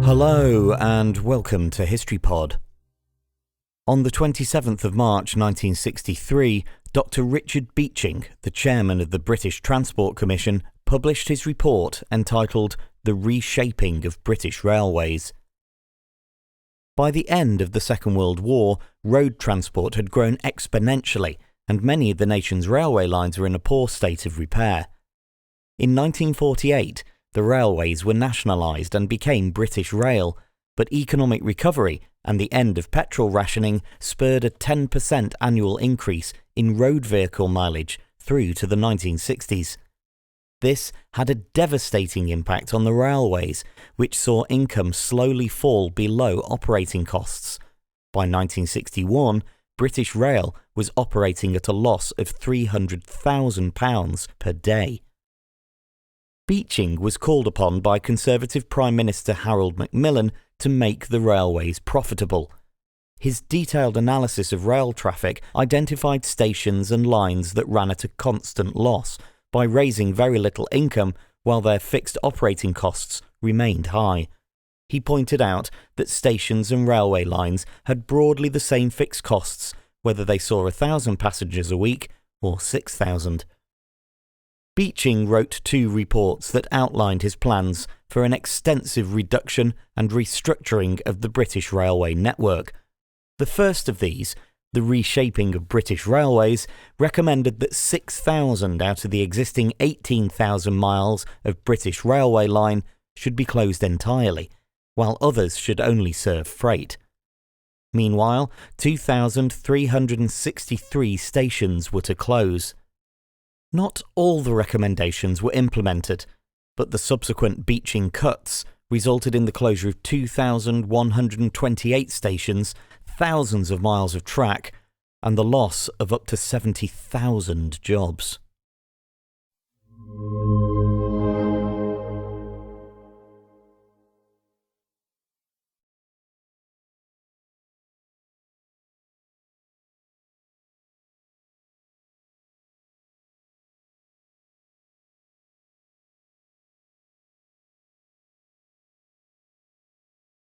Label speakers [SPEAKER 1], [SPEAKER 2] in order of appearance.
[SPEAKER 1] Hello and welcome to HistoryPod. On the 27th of March 1963, Dr. Richard Beeching, the chairman of the British Transport Commission, published his report entitled The Reshaping of British Railways. By the end of the Second World War, road transport had grown exponentially, and many of the nation's railway lines were in a poor state of repair. In 1948, the railways were nationalised and became British Rail, but economic recovery and the end of petrol rationing spurred a 10% annual increase in road vehicle mileage through to the 1960s. This had a devastating impact on the railways, which saw income slowly fall below operating costs. By 1961, British Rail was operating at a loss of £300,000 per day. Beeching was called upon by Conservative Prime Minister Harold Macmillan to make the railways profitable. His detailed analysis of rail traffic identified stations and lines that ran at a constant loss by raising very little income while their fixed operating costs remained high. He pointed out that stations and railway lines had broadly the same fixed costs whether they saw 1,000 passengers a week or 6,000. Beeching wrote 2 reports that outlined his plans for an extensive reduction and restructuring of the British railway network. The first of these, The Reshaping of British Railways, recommended that 6,000 out of the existing 18,000 miles of British railway line should be closed entirely, while others should only serve freight. Meanwhile, 2,363 stations were to close. Not all the recommendations were implemented, but the subsequent Beeching cuts resulted in the closure of 2,128 stations, thousands of miles of track, and the loss of up to 70,000 jobs.